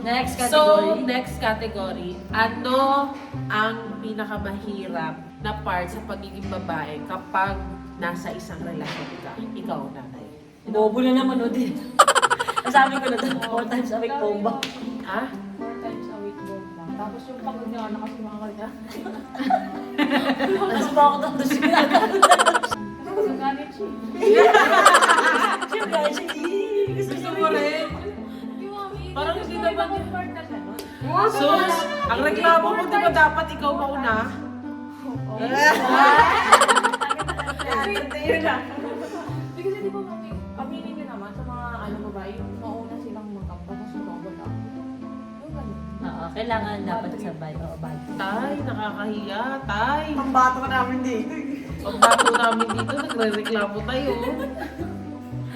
Next category. So, next category. Ano ang pinakamahirap na part sa pagiging babae kapag nasa isang relasyon ka? Ikaw, nanay. Bobo na naman o din. Nasabi ko na ito, 4 times a week bomba. Ha? 4 times a week bomba. Tapos yung pagod niya na kasi mga kanya. Tapos ba ako tatlo siya? Gusto ganit siya. Siyempre, gusto Gusto mo rin? Yung mami, Parang hindi naman yun. part na gano'n. Sus, ang reklamo mo, di ba dapat ikaw mauna? Hindi kasi di ba mami, aminin niyo naman sa mga babae, yung mauna silang magkampo, tapos sumabot ako. Yung gano'n. Oo, kailangan dapat sabay. Oo, bad. Tay, nakakahiya, tay. Ang bato namin dito. Pagbato namin dito, nagre-reklamo tayo.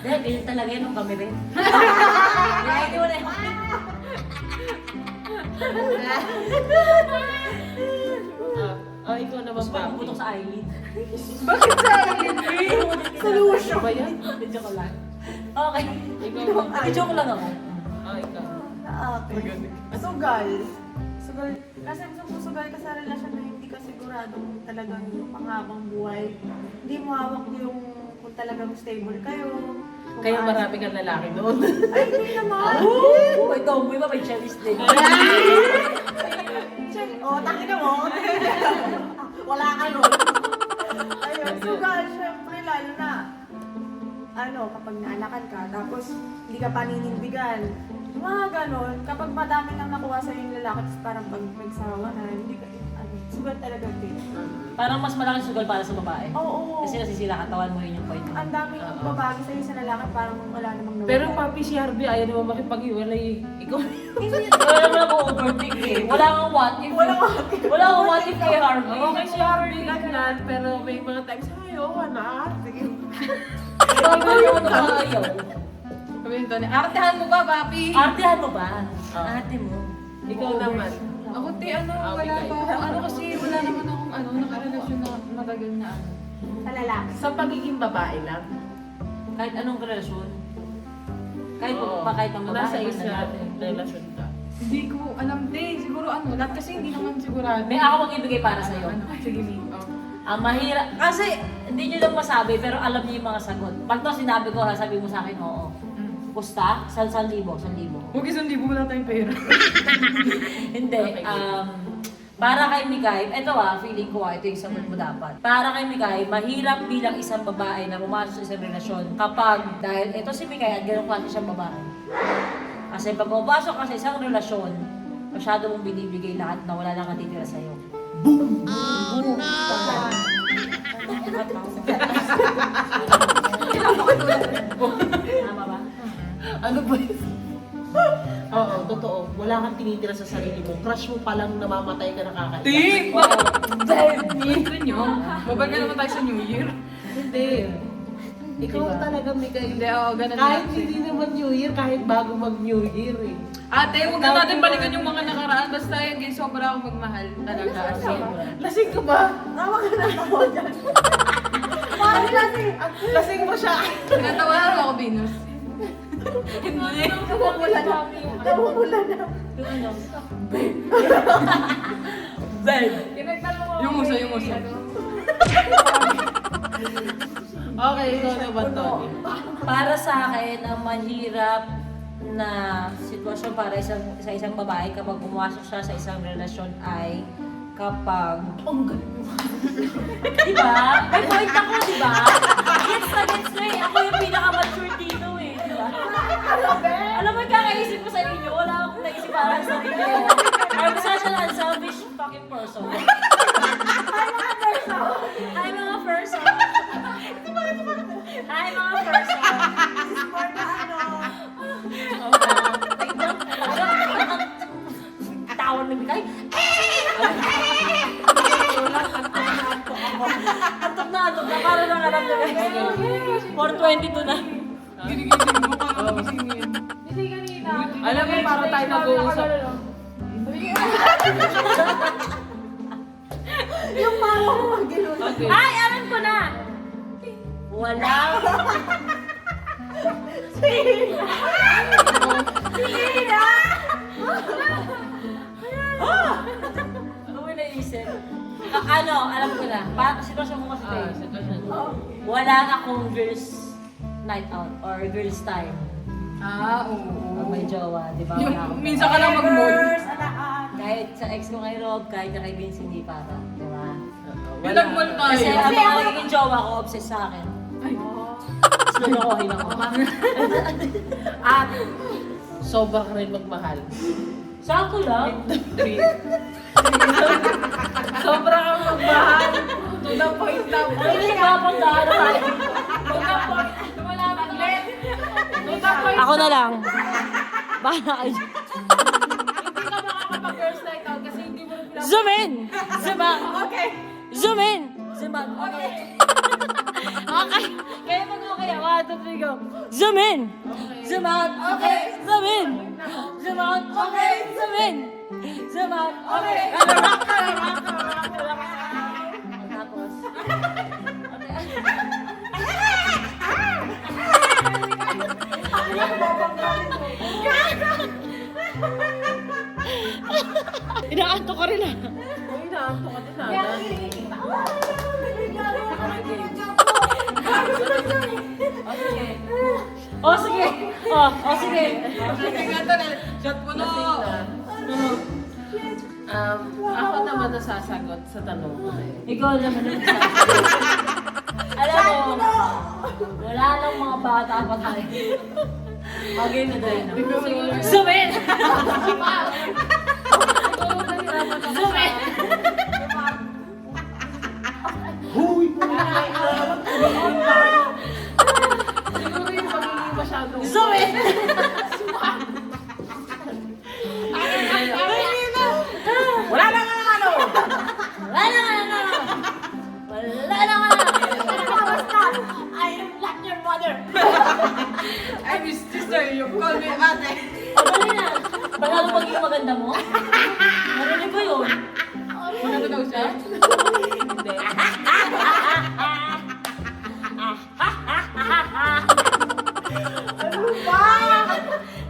Dahil, ganyan talaga yan nung kami rin. Hindi mo na yun. Ikaw naman, Mas papi. puputok sa eyelid. Bakit sa akin? Solution. Ba yan? Joke ko lang. Okay. Ikaw naman. Joke lang ako. Ikaw. Sugal. Sugal. Kasi kung sugal ka sa relasyon na hindi ka siguradong talagang panghabang buhay, hindi mo hawak yung kung talagang stable kayo. kung Kaya maayos- marami kang lalaki doon. Ay, hindi naman. May tomboy ba? May chalice din. Takin na mo. Wala ka nun. Ayun, sugal, syempre, lalo na. Kapag naanakan ka, tapos hindi ka paninindigan. Mga ganon, kapag madami lang nakuha sa yung lalaki, tapos parang pag nagsawa na, hindi ka, sugal talaga din. Parang mas malaking sugal para sa babae. Oo. Kasi nasisila katawan mo, yun yung point mo. Ang daming babago sa'yo sa lalaki, parang wala namang nawala. Pero papi, si Harvey ayaw naman makipag-iwalay. Ikaw Wala naman ako overthink eh. Wala kang what if. Wala kang what if kay Harvey. okay si Harvey ganyan, pero may mga times, ayoko na. Sige. Ikaw naman ayaw. Sabi nito, artehan mo ba, papi? Artehan mo ba? Ah. Ate mo. Ikaw naman. Ako, wala bigay. pa ako. Kasi wala naman akong nakarelasyon na matagal na Sa lalaki. Sa pagiging babae lang. Kahit anong relasyon. Kahit Oo. pa kahit ang babae. Nasa man isang lalaki. relasyon ka. Hindi ko alam din. Siguro lahat kasi hindi naman sigurado. May ako magbibigay para sa'yo. Sige, Lee. Ang mahirap, kasi hindi nyo lang masabi, pero alam niyo yung mga sagot. Pag to sinabi ko, sabi mo sa akin, oo. Pusta? 1,000. Huwag isang libo, wala tayong pera. Hindi. Para kay Mikay, feeling ko ito yung sagot mo dapat. Para kay Mikay, mahirap bilang isang babae na pumasok sa isang relasyon kapag, dahil ito si Mikay at ganun klase siyang babae. Kasi pag pumapasok ka sa isang relasyon, masyado mong binibigay lahat na wala lang natitira sa'yo. Boom! Oh no! Tama ba? Ano ba yun? Oo, totoo. Wala kang tinitira sa sarili mo. Crush mo palang namamatay ka nakakahiya. Di! Gusto nyo? Babal ka naman tayo sa New Year. Hindi. Ikaw Diba? talaga, Mikael. Hindi, oo, ganun Kahit lang. hindi naman New Year, kahit bago mag-New Year eh. Ate, huwag na natin balikan yung mga nakaraan. Basta yan, guys, sobra akong magmahal. Talaga. As in. Lasing ka ba? Tawa ka na ako dyan. Parang lasing. Lasing mo siya. Tinatawanan mo ako, Venus. Hindi. Namumula na. Namumula na. Yung ano? Ben! Tinagtanong mo. Yung uso. Okay, ikaw naman, Tony. Para sa akin, ang mahirap na sitwasyon para sa isang babae kapag pumasok siya sa isang relasyon ay kapag... Ang galing mo. Diba? May point ako, diba? Gets na eh. Ako yung pinaka-mature dito eh. Diba? Alam mo, kakaisip ko sa inyo, wala akong naisip para sa sarili ko. I'm such an unselfish fucking person. Hi mga person. Hi mga person. For na Tawag na bigay. Antok na. Para lang alam na. 4:22 na. Ginigising mo ka na magisingin. Hindi kanina. Alam mo, para tayo nag-uusap. Yung parang ako mag-ginulo. Okay. Ay, alam ko na. Wala. Alam ko na. Sitwasyon ko kasi tayo. Sitwasyon. Wala akong girls night out or girls time. Pag may jowa, di ba? Wala akong Minsan ka lang mag-mood. First, alaan. kahit sa ex ko kay Rob, kahit na kay Vince, hindi para. Di ba? Pinag-mall tayo. Kasi ang mga naging jowa ko, obsessed sa akin. Tapos nalokohin ako. At sobra ka rin magmahal. Sakto lang. Sobra kang magmahal. To the point na. Hindi nagpapandahan na tayo. To the point. Wala ka ulit. To the point. Ako na lang. Bahala kayo. Hindi ka makakapag-girls night out kasi hindi mo rin pinapag- Zoom in! Zoom out! Okay. Zoom in! Zoom out. Okay. Okay. Kaya mag okay. 1, 2, 3, go. Zoom in! Zoom out. Okay. Zoom in! Zoom out. Okay. Zoom in! Zoom out. Okay. Tapos. Inaanto ko rin ah. Uy, naanto ka din ah. Oh, sige. Oh, sige. Shot mo na. Ako naman nasasagot sa tanong ko na yun. Ikaw naman ang sasagot. Alam mo, wala nang mga bata pa tayo. Okay na tayo na. Zoom in! Zoom in! Siguro yung pagiging masyadong... Zoom in! Wala na nga ano. Wala na! Wala na! Basta, I am not your mother. I miss sister, you call me ate. Dali na! Baka ako maging maganda mo? Narinig ko yun. Ano daw siya? Hindi. Ano ba?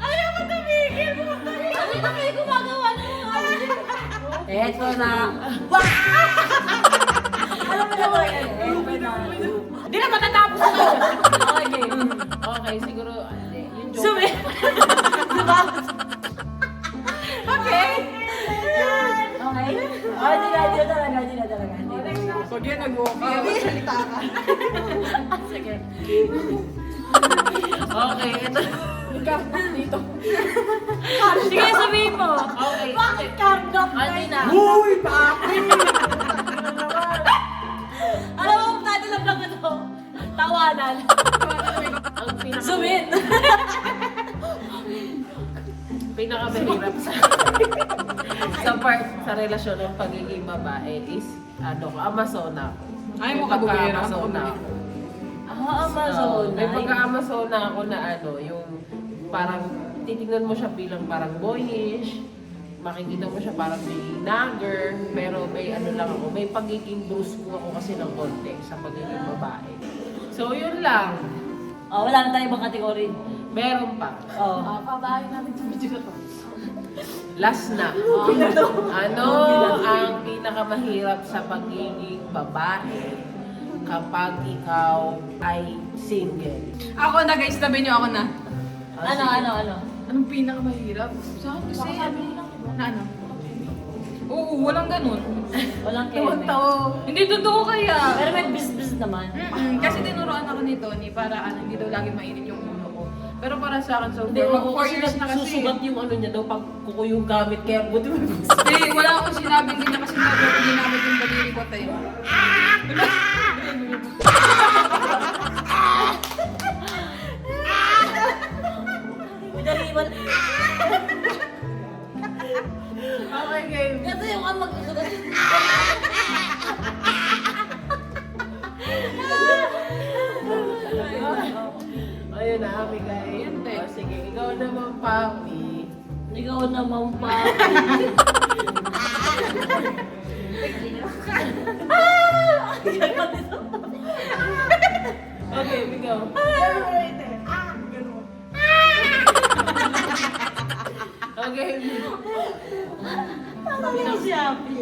Ayaw mo tumigil mo. Ano na kayo gumagawa ng mga Eto na. Alam mo na ba yan? Eto na. Hindi na matatapos ito. Okay. Okay, siguro, yung joke. Zoom in! Diba? Okay. Okay? Oh, hindi na talaga. Pag yan nag-walk out. Salita ka. Sige. Okay, ito. Dito. Sige, sabihin mo. Okay. Bakit kardok? Hindi na. Uy, bakit? Alam mo, tatilang lang ito. Tawanan. Ang pinaka... Zoom in! Pinakamahirap sa part sa relasyon ng pagiging babae is Amazona ako. Ay, May mukha bubera. pagka-Amazona ako. Amazon. May pagka-Amazona ako na yung parang titignan mo siya bilang parang boyish, makikita mo siya parang may nagger, pero may lang ako, may pagiging brusco ako kasi ng konti sa pagiging babae. So yun lang, Oh, wala na tayong ibang kategory. meron pa. Oh. Pabahay natin sa video na to. Last na. Ano ang pinakamahirap sa pagiging babae kapag ikaw ay single? Ako na guys, tabi niyo ako na. Ano? Anong pinakamahirap? Sa akin kasi, na ano? Oo, walang ganun. Walang keme. Hindi totoo kaya. Pero may business naman. Kasi tinuruan ako ni Tony para hindi daw lagi mainit yung ulo ko. Pero para sa akin, so Hindi, mag oo, 4 years na kasi. Susugat yung ano niya daw pag kuko yung gamit kaya buti mo. Hindi, wala akong sinabi, hindi na kasi ginamit yung daliri ko tayo. May daliman. Okay, game. Ito yung ang mag-isugat. Ayun na, bigay. O sige, ikaw naman, Papi. Ikaw naman pa. Okay, ikaw. Okay. Ano si Happy?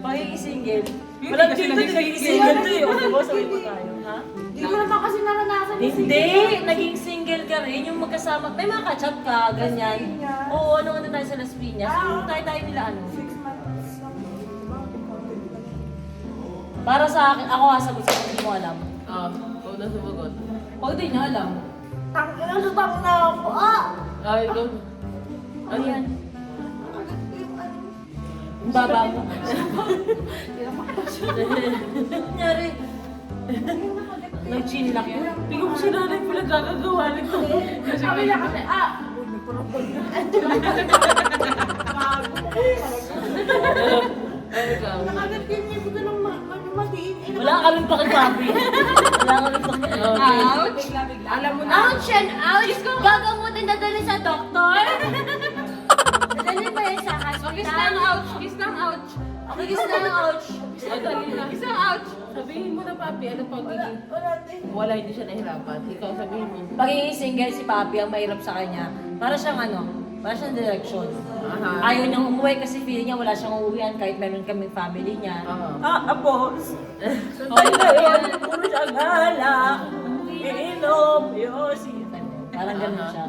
Pagiging single. Walang kasi dito naging naging single. single to eh. O, diba? Sabi mo tayo, ha? Hindi ko naman kasi naranasan yung Hindi! Naging single ka rin. Yung magkasama. May mga kachat ka, ganyan. Las Piñas? Oo, ano tayo sa Las Piñas. Ah. Tayo nila ano. 6 months lang. Diba? Para sa akin, ako sasagot sa hindi mo alam. Ikaw na sumagot. Pag di niya alam. Tangina, lutang na ako. Ikaw. Ano yan? Agad yung ano. Ang baba mo. Nangyari. Nag-chinlock yun. Hindi ko si nanay pala gagagawa nito. Sabi niya kasi, Uy, may parapol na. Ikaw. Nakagat din niya ko ng matiin. Wala kaming pakipabi. Wala kaming pakipabi. ouch! Alam mo na. Ouch and ouch! Gagamutin na dali sa doktor? Dali ba yan sa hospital? Kiss lang, ouch! Kiss lang, ouch! Kiss na ouch. Dali na. Kiss lang, ouch! Sabihin mo na, papi, ano pagiging... Wala din. Wala, hindi siya nahirapan. Ikaw sabihin mo. Pagiging single si Papi ang mahirap sa kanya. Para siyang para siyang direksyon. Aha. Ayaw niyang umuwi kasi feeling niya wala siyang uuwihan kahit meron kaming family niya. Boss! Ay na yun! Puro siyang alak! Iinom! Yosi! Parang ganun siya.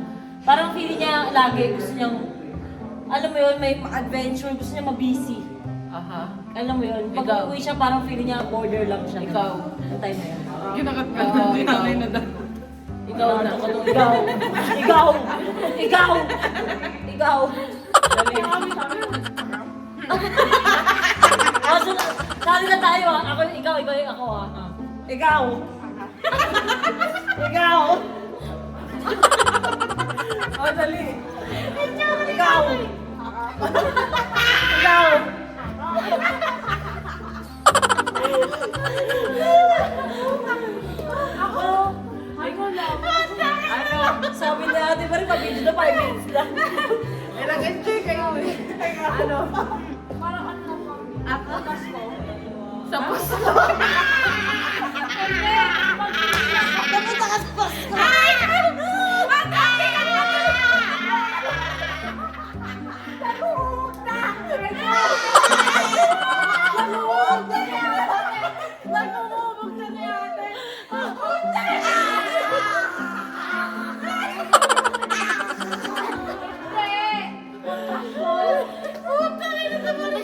Parang feeling niya lagi gusto niyang, alam mo yun, may adventure, gusto niya mabusy. Aha. Alam mo yun, pag Ikaw. umuwi siya parang feeling niya border lang siya. Ikaw. Ang time na yun. Kinakat ka Oo, na, ikaw. tinanay na daw. Ikaw na. Ikaw! Ikaw! Ikaw! Ikaw! Dali. Kaso sali na tayo ha. Ako, ikaw, ako ha. Ikaw! Ikaw! Oh, dali. Ikaw! Ikaw! Ako! Ikaw lang. Ano? Sabi na natin pa rin, pag-video na 5 minutes lang. Eh, nag-enjoy kayo eh. Ano? Parang ano lang kami. Ako, Pasko. Sa puso. Pumunta ka sa Pasko.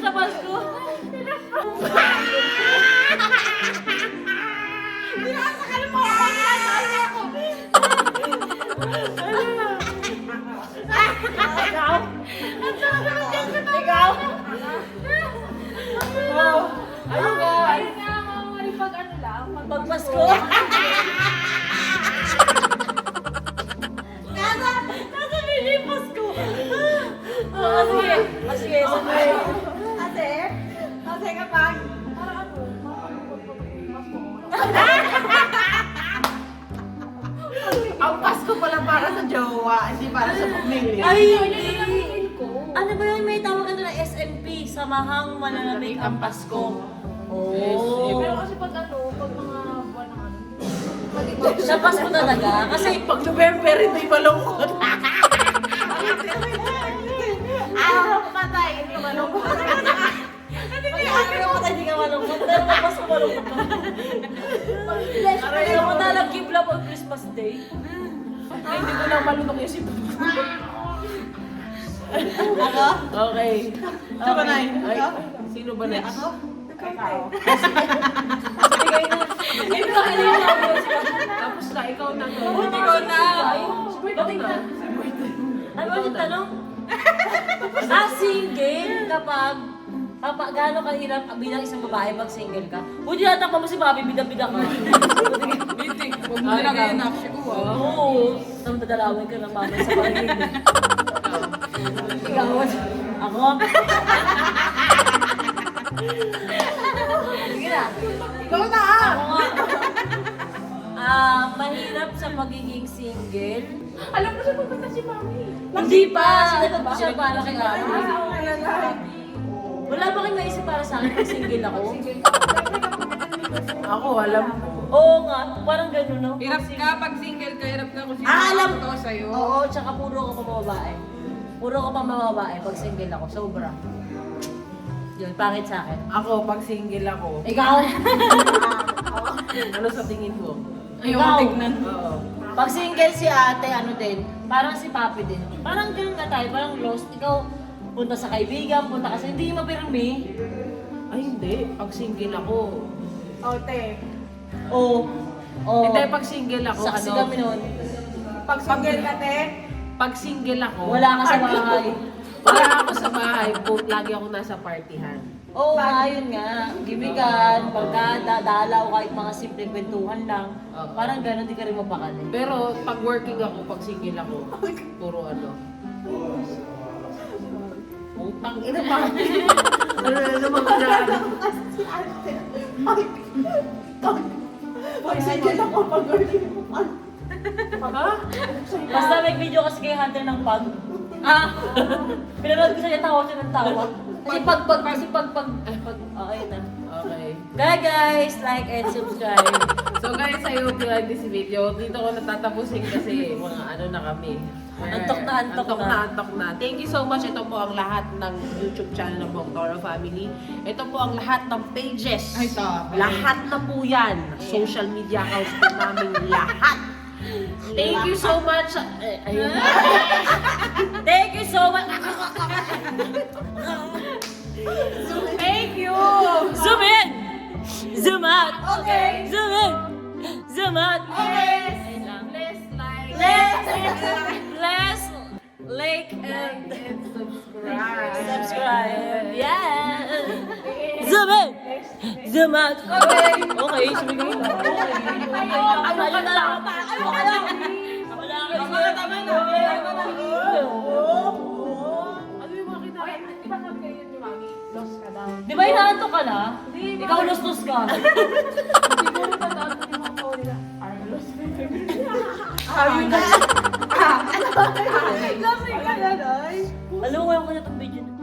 Sa Pasko. Ikaw? Ikaw? Oh. Ano ba? Ayun nga, mga pag ano lang, Pag Pasko? Nasa mini Pasko. Sige. Sige, sabi. Kasi kapag, parang ano, Ang Pasko pala para sa jowa, hindi para sa pamilya. Ay, hindi. Ano ba yun? May tawag na SMP, Samahang Mananamig ang Pasko. Oh. pero kasi pag ano, pag mga buwan ng ano, Sa Pasko talaga. Kasi Pag November, hindi malungkot. araw patay, hindi malungkot. pag-araw mo tayo, hindi ka malungkot. Pero pag Pasko malungkot ka. Aray, ako nalagkip lang pag Christmas Day. Hindi ko lang malunok yung si Ako? Okay. Sino ba, Nay? Ay, sino ba next? Ikaw. Sige kayo na. Hindi ko kailangan ako. Tapos na, ikaw na. Ikaw na. Ikaw na. Ano ba yung tanong? Single kapag gaano kahirap bilang isang babae pag single ka? Hindi natakpa mo si Bobby, bida-bida ka. Meeting. Huwag mo na kayo nakshi ko ah. Oo. Tapos dadalawin ka ng mama sa pangingin. Ikaw, ako? Sige na. Ikaw na! Ako nga. Mahirap sa pagiging single. Alam mo siya pupunta si Mami. Hindi pa! Sinagot ko siya para kay Mami. Wala na. Wala ba kayong naisip para sa akin pag single ako? Ako, alam ko. Oo nga, parang gano'n, no? Hirap ka pag single ka, hirap ka kung sino Alam! totoo sa'yo. Oo, tsaka puro ko pa babae. Puro ko pa babae pag single ako, sobra. Yun, pangit sa akin. Ako, pag single ako, Ikaw? ano sa tingin mo? Ikaw? Oo. Pag single si ate, ano din, parang si papi din. Parang ganun na tayo, parang lost. Ikaw, punta sa kaibigan, punta kasi hindi mapirmi. Ay, hindi. Pag single ako. Ote. Oo. Oo. Hindi, pag single ako, Saksi ano? kami noon. Pag single ka, te, Pag single ako, Wala ka sa bahay. wala ako sa bahay, lagi ako nasa partihan. Oo nga, yun nga. Gibigan, pagkada, dalaw, kahit mga simple kwentuhan lang. Oo. Parang ganun, di ka rin mapakali. Pero pag working ako, pag single ako, puro ano. Utang ina pa. Ano na naman ginagawa? si ate. Pag single ako, pag working ako. Ha? Basta may video kasi kay Hunter ng pag. Pinanood ko siya, tawa siya ng tawa. Kasi pag, okay na. Okay. Kaya guys, like and subscribe. So guys, I hope you like this video. Dito ko natatapusin kasi mga ano na kami. Antok na, antok na. Antok na. Thank you so much. Ito po ang lahat ng YouTube channel ng Bongtoro Family. Ito po ang lahat ng pages. Ay, top. Lahat na po yan. Social media accounts po namin lahat. Thank you so much. Ayun. Thank you so much. Thank you. Zoom in! Zoom out! Okay. Zoom in! Zoom out! Please like, Let's like and subscribe. subscribe. Yeah! Zoom in! Zoom out! Okay! Okay, sumigay na. Ano ka na lang? Ano ka lang? Ako lang. Ako na tama na. Ano yung mga kita? Di ba sabi kayo ni Mami, lost ka daw? Di ba inaantok ka na? Ikaw lustos ka. Siguro tataas ko yung mga tao nila. Are you lost? Ayun na. Lasing ka na, Noy. Alam mo, ayaw ko na itong video na.